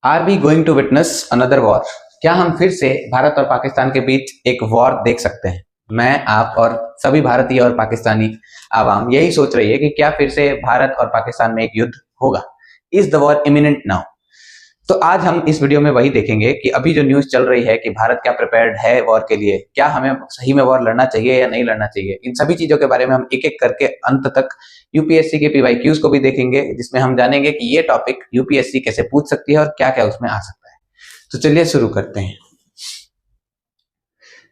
Are we going to witness another war? क्या हम फिर से भारत और पाकिस्तान के बीच एक वॉर देख सकते हैं? मैं, आप और सभी भारतीय और पाकिस्तानी आवाम यही सोच रही है कि क्या फिर से भारत और पाकिस्तान में एक युद्ध होगा? Is the war imminent now? तो आज हम इस वीडियो में वही देखेंगे कि अभी जो न्यूज चल रही है कि भारत क्या प्रिपेयर्ड है वॉर के लिए, क्या हमें सही में वॉर लड़ना चाहिए या नहीं लड़ना चाहिए, इन सभी चीजों के बारे में हम एक एक करके अंत तक यूपीएससी के पीवाईक्यूज को भी देखेंगे, जिसमें हम जानेंगे कि ये टॉपिक यूपीएससी कैसे पूछ सकती है और क्या क्या उसमें आ सकता है। तो चलिए शुरू करते हैं।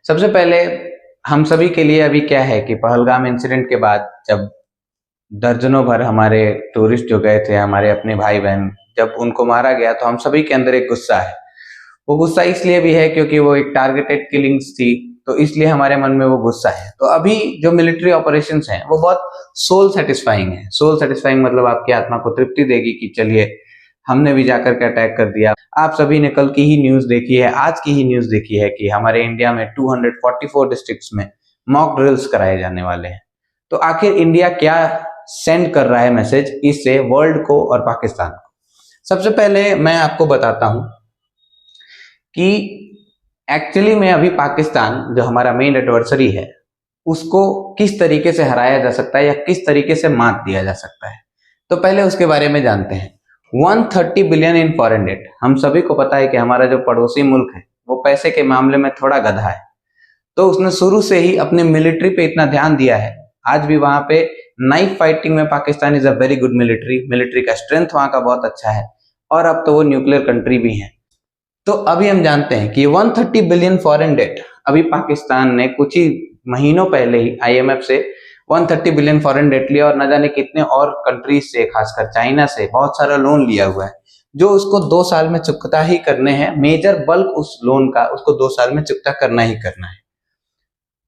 सबसे पहले हम सभी के लिए अभी क्या है कि पहलगाम इंसिडेंट के बाद जब दर्जनों भर हमारे टूरिस्ट जो गए थे, हमारे अपने भाई बहन, जब उनको मारा गया तो हम सभी के अंदर एक गुस्सा है। वो गुस्सा इसलिए भी है क्योंकि वो एक टारगेटेड किलिंग्स थी, तो इसलिए हमारे मन में वो गुस्सा है। तो अभी जो मिलिट्री ऑपरेशंस हैं वो बहुत सोल सेटिस्फाइंग है। सोल सेटिस्फाइंग मतलब आपकी आत्मा को तृप्ति देगी कि चलिए हमने भी जाकर के अटैक कर दिया। आप सभी ने कल की ही न्यूज देखी है, आज की ही न्यूज देखी है कि हमारे इंडिया में 244 डिस्ट्रिक्ट्स में मॉक ड्रिल्स कराए जाने वाले हैं। तो आखिर इंडिया क्या सेंड कर रहा है मैसेज इससे वर्ल्ड को और पाकिस्तान को? सबसे पहले मैं आपको बताता हूं कि एक्चुअली में अभी पाकिस्तान जो हमारा मेन एडवर्सरी है उसको किस तरीके से हराया जा सकता है या किस तरीके से मात दिया जा सकता है। तो पहले उसके बारे में जानते हैं। 130 बिलियन इन फॉरेन डेट। हम सभी को पता है कि हमारा जो पड़ोसी मुल्क है वो पैसे के मामले में थोड़ा गधा है, तो उसने शुरू से ही अपने मिलिट्री पे इतना ध्यान दिया है। आज भी वहां पे नाइफ फाइटिंग में Pakistan is a very good military का स्ट्रेंथ वहां का बहुत अच्छा है, और अब तो वो न्यूक्लियर कंट्री भी है। तो अभी हम जानते हैं कि 130 बिलियन फॉरेन डेट अभी पाकिस्तान ने कुछ ही महीनों पहले ही आईएमएफ से 130 बिलियन फॉरेन डेट लिया, और न जाने कितने और कंट्रीज से, खासकर चाइना से बहुत सारा लोन लिया हुआ है, जो उसको 2 साल में चुकता ही करने हैं। मेजर बल्क उस लोन का उसको 2 साल में चुकता करना ही करना है।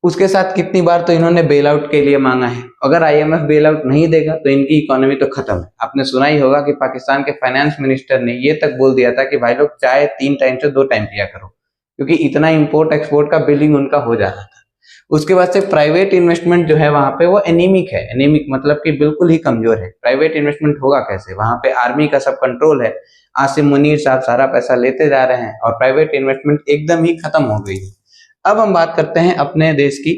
उसके साथ कितनी बार तो इन्होंने बेल आउट के लिए मांगा है। अगर आईएमएफ बेल आउट नहीं देगा तो इनकी इकोनॉमी तो खत्म है। आपने सुना ही होगा कि पाकिस्तान के फाइनेंस मिनिस्टर ने ये तक बोल दिया था कि भाई लोग चाय 3 टाइम से 2 टाइम पिया करो, क्योंकि इतना इंपोर्ट एक्सपोर्ट का बिलिंग उनका हो जा रहा था। उसके बाद से प्राइवेट इन्वेस्टमेंट जो है वहां पे वो एनीमिक है। एनीमिक मतलब कि बिल्कुल ही कमजोर है। प्राइवेट इन्वेस्टमेंट होगा कैसे? वहां पे आर्मी का सब कंट्रोल है। आसिम मुनीर साहब सारा पैसा लेते जा रहे हैं और प्राइवेट इन्वेस्टमेंट एकदम ही खत्म हो गई है। अब हम बात करते हैं अपने देश की,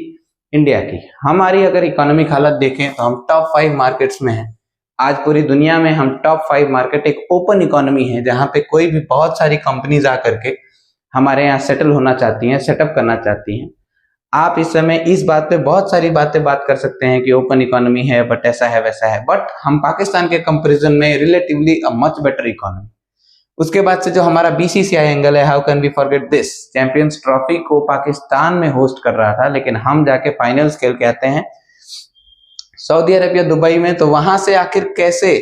इंडिया की। हमारी अगर इकोनॉमिक हालत देखें तो हम टॉप 5 मार्केट्स में हैं। आज पूरी दुनिया में हम टॉप 5 मार्केट, एक ओपन इकोनॉमी है जहां पे कोई भी बहुत सारी कंपनीज आकर के हमारे यहाँ सेटल होना चाहती हैं, सेटअप करना चाहती हैं। आप इस समय इस बात पे बहुत सारी बात कर सकते हैं कि ओपन इकोनॉमी है, बट ऐसा है वैसा है, बट हम पाकिस्तान के कंपैरिजन में relatively a much better economy. उसके बाद से जो हमारा बीसीसीआई एंगल है, how can we forget this, champions trophy को पाकिस्तान में होस्ट कर रहा था, लेकिन हम जाके फाइनल्स खेल के आते हैं सऊदी अरब, दुबई में। तो वहां से आखिर कैसे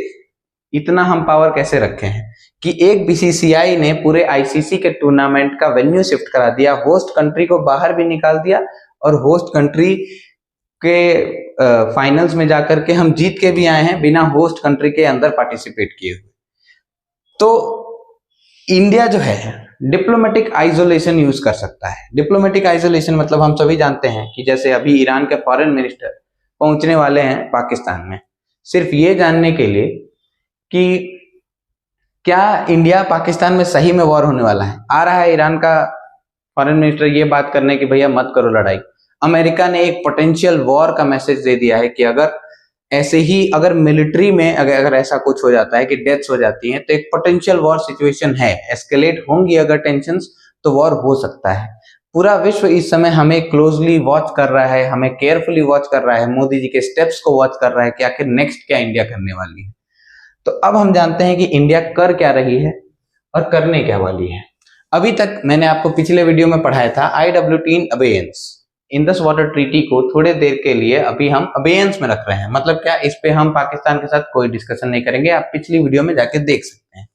इतना हम पावर कैसे रखे हैं कि एक बीसीसीआई ने पूरे आईसीसी के टूर्नामेंट का वेन्यू शिफ्ट करा दिया, होस्ट कंट्री को बाहर भी निकाल दिया, और होस्ट कंट्री के फाइनल्स में जाकर के हम जीत के भी आए हैं बिना होस्ट कंट्री के अंदर पार्टिसिपेट किए हुए। तो इंडिया जो है डिप्लोमेटिक आइसोलेशन यूज कर सकता है। डिप्लोमेटिक आइसोलेशन मतलब हम सभी जानते हैं कि जैसे अभी ईरान के फॉरेन मिनिस्टर पहुंचने वाले हैं पाकिस्तान में, सिर्फ ये जानने के लिए कि क्या इंडिया पाकिस्तान में सही में वॉर होने वाला है। आ रहा है ईरान का फॉरेन मिनिस्टर ये बात करने की भैया मत करो लड़ाई। अमेरिका ने एक पोटेंशियल वॉर का मैसेज दे दिया है कि अगर ऐसे ही अगर मिलिट्री में अगर ऐसा कुछ हो जाता है कि डेथ्स हो जाती हैं, तो एक पोटेंशियल वॉर सिचुएशन है, एस्केलेट होंगी अगर टेंशंस, तो वॉर हो सकता है। पूरा विश्व इस समय हमें क्लोजली वॉच कर रहा है, हमें केयरफुली वॉच कर रहा है, मोदी जी के स्टेप्स को वॉच कर रहा है कि आखिर नेक्स्ट क्या इंडिया करने वाली है। तो अब हम जानते हैं कि इंडिया कर क्या रही है और करने क्या वाली है। अभी तक मैंने आपको पिछले वीडियो में पढ़ाया था IWT इन अबेयंस, इंडस वाटर ट्रीटी को थोड़े देर के लिए अभी हम अबेयंस में रख रहे हैं। मतलब क्या, इस पे हम पाकिस्तान के साथ कोई डिस्कशन नहीं करेंगे। आप पिछली वीडियो में जाके देख सकते हैं।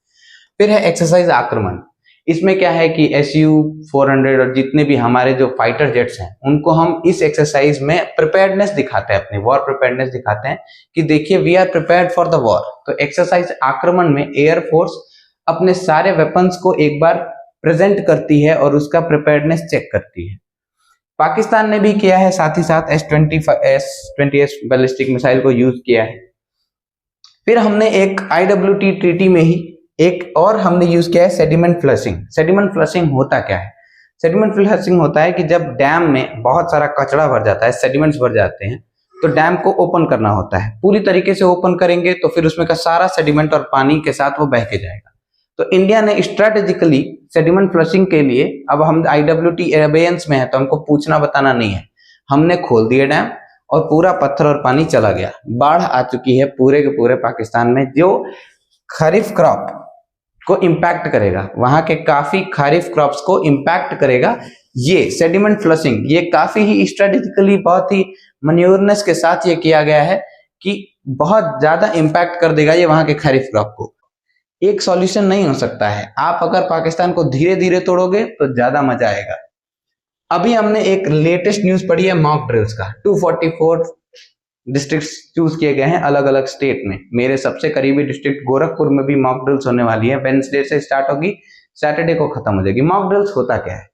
फिर है एक्सरसाइज आक्रमण। इसमें क्या है कि SU-400 और जितने भी हमारे जो फाइटर जेट्स हैं उनको हम इस एक्सरसाइज में प्रिपेयर्डनेस दिखाते हैं, अपनी वॉर प्रिपेयर्डनेस दिखाते हैं कि देखिए we are prepared for the war. तो एक्सरसाइज आक्रमण में एयरफोर्स अपने सारे वेपन्स को एक बार प्रेजेंट करती है और उसका प्रिपेयर्डनेस चेक करती है। पाकिस्तान ने भी किया है, साथ ही साथ S-20S बैलिस्टिक मिसाइल को यूज किया है। फिर हमने एक IWT ट्रीटी में ही एक और हमने यूज किया है सेडिमेंट फ्लशिंग। सेडिमेंट फ्लशिंग होता क्या है? सेडिमेंट फ्लशिंग होता है कि जब डैम में बहुत सारा कचरा भर जाता है, सेडिमेंट्स भर जाते हैं, तो डैम को ओपन करना होता है। पूरी तरीके से ओपन करेंगे तो फिर उसमें का सारा सेडिमेंट और पानी के साथ वो बह के जाएगा। तो इंडिया ने स्ट्रेटेजिकली सेडिमेंट फ्लशिंग के लिए, अब हम IWT एबेयंस में है तो हमको पूछना बताना नहीं है, हमने खोल दिए डैम और पूरा पत्थर और पानी चला गया। बाढ़ आ चुकी है पूरे के पूरे पाकिस्तान में, जो खरीफ क्रॉप को इम्पैक्ट करेगा, वहां के काफी खरीफ क्रॉप्स को इम्पैक्ट करेगा। ये सेडिमेंट फ्लशिंग ये काफी ही स्ट्रेटेजिकली, बहुत ही मैन्योरनेस के साथ ये किया गया है कि बहुत ज्यादा इम्पैक्ट कर देगा ये वहां के खरीफ क्रॉप को। एक सॉल्यूशन नहीं हो सकता है, आप अगर पाकिस्तान को धीरे धीरे तोड़ोगे तो ज्यादा मजा आएगा। अभी हमने एक लेटेस्ट न्यूज पढ़ी है मॉक ड्रिल्स का। 244 डिस्ट्रिक्ट्स चूज किए गए हैं अलग अलग स्टेट में। मेरे सबसे करीबी डिस्ट्रिक्ट गोरखपुर में भी मॉक ड्रिल्स होने वाली है। वेडनेसडे से स्टार्ट होगी, सैटरडे को खत्म हो जाएगी। मॉक ड्रिल्स होता क्या है?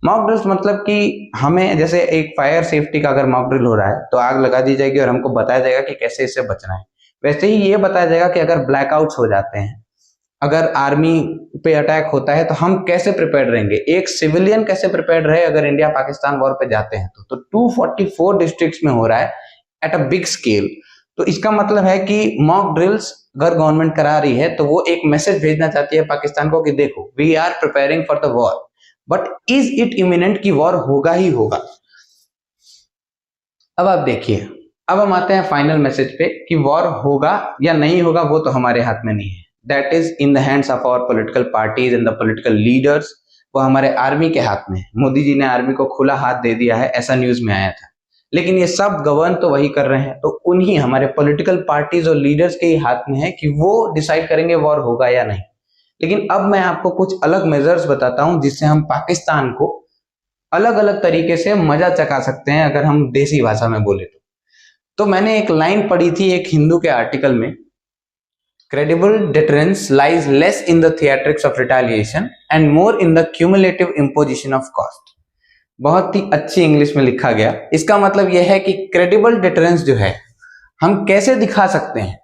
मॉक ड्रिल्स मतलब कि हमें, जैसे एक फायर सेफ्टी का अगर मॉक ड्रिल हो रहा है तो आग लगा दी जाएगी और हमको बताया जाएगा कि कैसे इससे बचना है। वैसे ही ये बताया जाएगा कि अगर ब्लैकआउट्स हो जाते हैं, अगर आर्मी पे अटैक होता है तो हम कैसे प्रिपेयर्ड रहेंगे, एक सिविलियन कैसे प्रिपेयर्ड रहे अगर इंडिया पाकिस्तान वॉर पे जाते हैं। तो 244 डिस्ट्रिक्ट्स में हो रहा है एट अ बिग स्केल। तो इसका मतलब है कि मॉक ड्रिल्स अगर गवर्नमेंट करा रही है तो वो एक मैसेज भेजना चाहती है पाकिस्तान को कि देखो, we are preparing for the war, but is it imminent कि वॉर होगा ही होगा। अब आप देखिए, अब हम आते हैं फाइनल मैसेज पे कि वॉर होगा या नहीं होगा वो तो हमारे हाथ में नहीं है। That is in the hands of our political parties and the political leaders. वो हमारे आर्मी के हाथ में है। मोदी जी ने आर्मी को खुला हाथ दे दिया है, ऐसा न्यूज में आया था। लेकिन ये सब गवर्न तो वही कर रहे हैं, तो उन्हीं हमारे पॉलिटिकल पार्टीज और लीडर्स के ही हाथ में है कि वो डिसाइड करेंगे वॉर होगा या नहीं। लेकिन अब मैं आपको कुछ अलग मेजर्स बताता हूं जिससे हम पाकिस्तान को अलग अलग तरीके से मजा चखा सकते हैं, अगर हम देसी भाषा में बोले तो मैंने एक लाइन पढ़ी थी एक हिंदू के आर्टिकल में, credible deterrence lies less in the theatrics of retaliation and more in the cumulative imposition of cost। बहुत ही अच्छी इंग्लिश में लिखा गया। इसका मतलब यह है कि क्रेडिबल डिटरेंस जो है, हम कैसे दिखा सकते हैं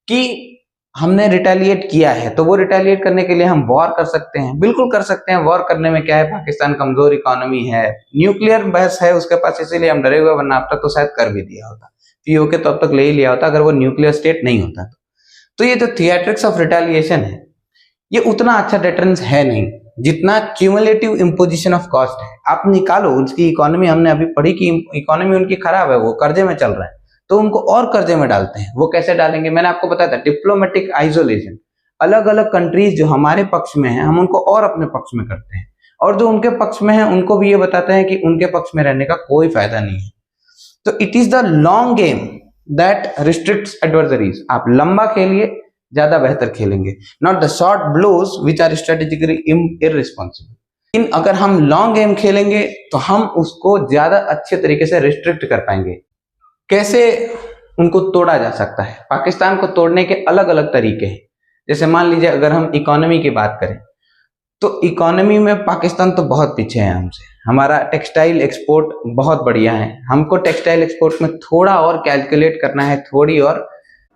कि हमने रिटेलिएट किया है। तो वो रिटेलिएट करने के लिए हम वॉर कर सकते हैं, बिल्कुल कर सकते हैं। वॉर करने में क्या है, पाकिस्तान कमजोर इकोनॉमी है, न्यूक्लियर बहस है उसके पास, इसीलिए हम डरे हुए, वरना अब तक तो शायद कर भी दिया होता, पीओके तो अब तक ले ही लिया होता अगर वो न्यूक्लियर स्टेट नहीं होता। तो ये जो थिएट्रिक्स ऑफ रिटेलिएशन है, ये उतना अच्छा डिटरेंस है नहीं जितना क्यूमुलेटिव इम्पोजिशन ऑफ कॉस्ट है। आप निकालो उसकी इकोनॉमी, हमने अभी पढ़ी कि इकोनॉमी उनकी खराब है, वो कर्जे में चल रहा है, तो उनको और कर्जे में डालते हैं। वो कैसे डालेंगे, मैंने आपको बताया था, डिप्लोमेटिक आइसोलेशन। अलग अलग कंट्रीज जो हमारे पक्ष में है, हम उनको और अपने पक्ष में करते हैं, और जो उनके पक्ष में है उनको भी ये बताते हैं कि उनके पक्ष में रहने का कोई फायदा नहीं है। तो it is the long game that restricts adversaries. आप लंबा खेलिए, ज्यादा बेहतर खेलेंगे, not the short blows which are strategically irresponsible. इन अगर हम लॉन्ग गेम खेलेंगे तो हम उसको ज्यादा अच्छे तरीके से रिस्ट्रिक्ट कर पाएंगे। कैसे उनको तोड़ा जा सकता है? पाकिस्तान को तोड़ने के अलग अलग तरीके हैं। जैसे मान लीजिए अगर हम इकोनॉमी की बात करें तो इकोनॉमी में पाकिस्तान तो बहुत पीछे है हमसे। हमारा टेक्सटाइल एक्सपोर्ट बहुत बढ़िया है, हमको टेक्सटाइल एक्सपोर्ट में थोड़ा और कैलकुलेट करना है, थोड़ी और।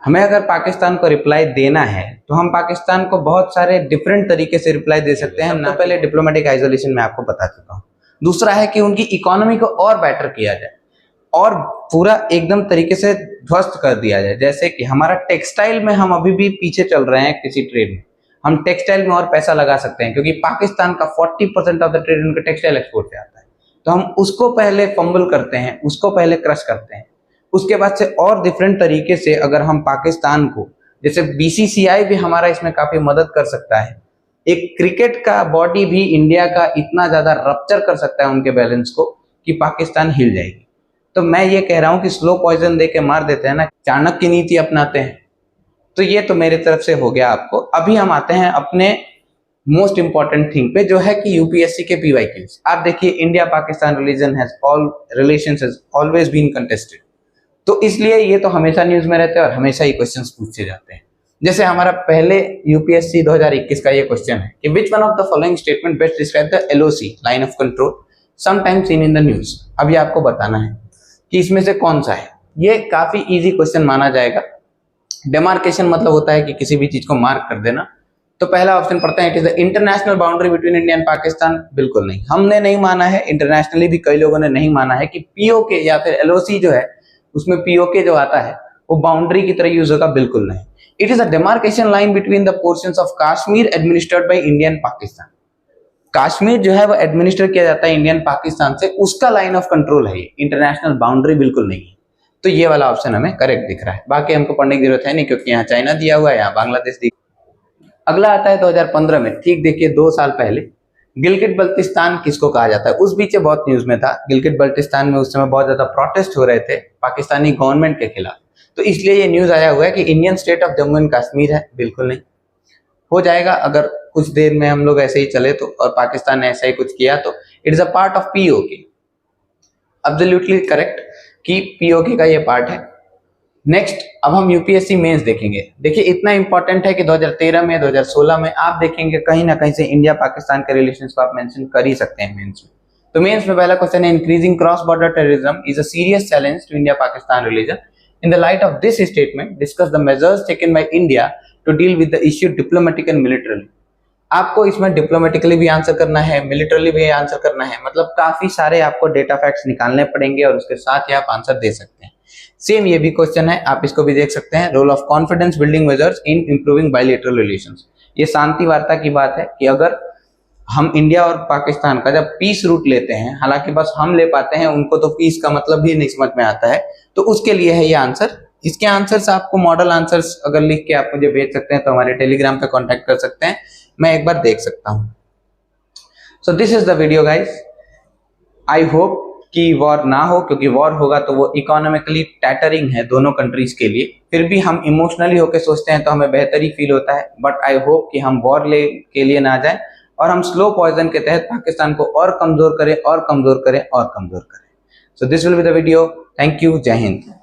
हमें अगर पाकिस्तान को रिप्लाई देना है तो हम पाकिस्तान को बहुत सारे डिफरेंट तरीके से रिप्लाई दे सकते हैं। तो पहले डिप्लोमेटिक आइसोलेशन में आपको बता चुका हूँ। दूसरा है कि उनकी इकोनॉमी को और बेटर किया जाए और पूरा एकदम तरीके से ध्वस्त कर दिया जाए। जैसे कि हमारा टेक्सटाइल में हम अभी भी पीछे चल रहे हैं किसी ट्रेड में, हम टेक्सटाइल में और पैसा लगा सकते हैं क्योंकि पाकिस्तान का 40% ऑफ द ट्रेड उनके टेक्सटाइल एक्सपोर्ट से आता है। तो हम उसको पहले फंबल करते हैं, उसको पहले क्रश करते हैं। उसके बाद से और डिफरेंट तरीके से अगर हम पाकिस्तान को, जैसे BCCI भी हमारा इसमें काफी मदद कर सकता है। एक क्रिकेट का बॉडी भी इंडिया का इतना ज्यादा रप्चर कर सकता है उनके बैलेंस को कि पाकिस्तान हिल जाएगी। तो मैं ये कह रहा हूं कि स्लो पॉइजन दे के मार देते हैं ना, चाणक्य की नीति अपनाते हैं। तो ये तो मेरी तरफ से हो गया आपको। अभी हम आते हैं अपने मोस्ट इंपॉर्टेंट थिंग पे, जो है कि यूपीएससी के PYQs। आप देखिए, India Pakistan relations has always been contested, तो इसलिए ये तो हमेशा न्यूज में रहते हैं और हमेशा ही क्वेश्चंस पूछे जाते हैं। जैसे हमारा पहले यूपीएससी 2021 का ये क्वेश्चन है कि which one of the following statement best describe the LOC line of control sometimes seen in the news. अभी आपको बताना है कि इसमें से कौन सा है। ये काफी इजी क्वेश्चन माना जाएगा। डेमार्केशन मतलब होता है कि किसी भी चीज को मार्क कर देना। तो पहला ऑप्शन पढ़ते हैं, it is the international boundary between India and Pakistan. बिल्कुल नहीं, हमने नहीं माना है, इंटरनेशनली भी कई लोगों ने नहीं माना है कि पीओके या फिर एलओसी जो है उसमें पीओके जो आता है वो बाउंड्री की तरह यूज होगा। बिल्कुल नहीं, it is a demarcation line between the portions of Kashmir administered by India and Pakistan. Kashmir जो है वो एडमिनिस्टर किया जाता है इंडियन पाकिस्तान से, उसका लाइन ऑफ कंट्रोल है ये, इंटरनेशनल बाउंड्री बिल्कुल नहीं है। तो ये वाला ऑप्शन हमें करेक्ट दिख रहा है, बाकी हमको पढ़ने की जरूरत है नहीं क्योंकि यहाँ चाइना दिया हुआ है, यहाँ बांग्लादेश दिया। अगला आता है 2015 में, ठीक देखिए 2 साल पहले, गिलगित बल्तिस्तान किसको कहा जाता है। उस बीच बहुत न्यूज में था, गिलगित बल्तिस्तान में उस समय बहुत ज्यादा प्रोटेस्ट हो रहे थे पाकिस्तानी गवर्नमेंट के खिलाफ, तो इसलिए ये न्यूज आया हुआ है कि Indian state of Jammu and Kashmir है। बिल्कुल नहीं, हो जाएगा अगर कुछ देर में हम लोग ऐसे ही चले तो, और पाकिस्तान ने ऐसा ही कुछ किया तो it is a part of PoK. Absolutely correct कि पीओके का ये पार्ट है। नेक्स्ट, अब हम यूपीएससी मेंस देखेंगे। देखिए इतना इंपॉर्टेंट है कि 2013 में 2016 में आप देखेंगे कहीं ना कहीं से इंडिया पाकिस्तान के रिलेशंस को आप मेंशन कर ही सकते हैं मेंस में। तो मेंस में पहला क्वेश्चन है, increasing cross border terrorism is a serious challenge to India Pakistan relation. In the light of this statement discuss the measures taken by India to deal with the issue diplomatic and militarily. आपको इसमें diplomatically भी answer करना है, militarily भी answer करना है, मतलब काफी सारे आपको डेटा फैक्ट्स निकालने पड़ेंगे और उसके साथ ही आप आंसर दे सकते हैं। सेम ये भी क्वेश्चन है, आप इसको भी देख सकते हैं, role of confidence building measures in improving bilateral relations. ये शांति वार्ता की बात है कि अगर हम इंडिया और पाकिस्तान का जब पीस रूट लेते हैं, हालांकि बस हम ले पाते हैं, उनको तो पीस का मतलब भी नहीं समझ में आता है, तो उसके लिए है ये आंसर। इसके आंसर्स आपको मॉडल आंसर्स अगर लिख के आप मुझे भेज सकते हैं तो हमारे टेलीग्राम पे कांटेक्ट कर सकते हैं, मैं एक बार देख सकता हूं। So this is the video guys, I hope कि वॉर ना हो, क्योंकि वॉर होगा तो वो इकोनॉमिकली टैटरिंग है दोनों कंट्रीज के लिए। फिर भी हम इमोशनली होकर सोचते हैं तो हमें बेहतरी फील होता है, बट आई होप कि हम वॉर के लिए ना जाए और हम स्लो पॉइजन के तहत पाकिस्तान को और कमजोर करें और कमजोर करें और कमजोर करें। So this will be the video, thank you, जय हिंद।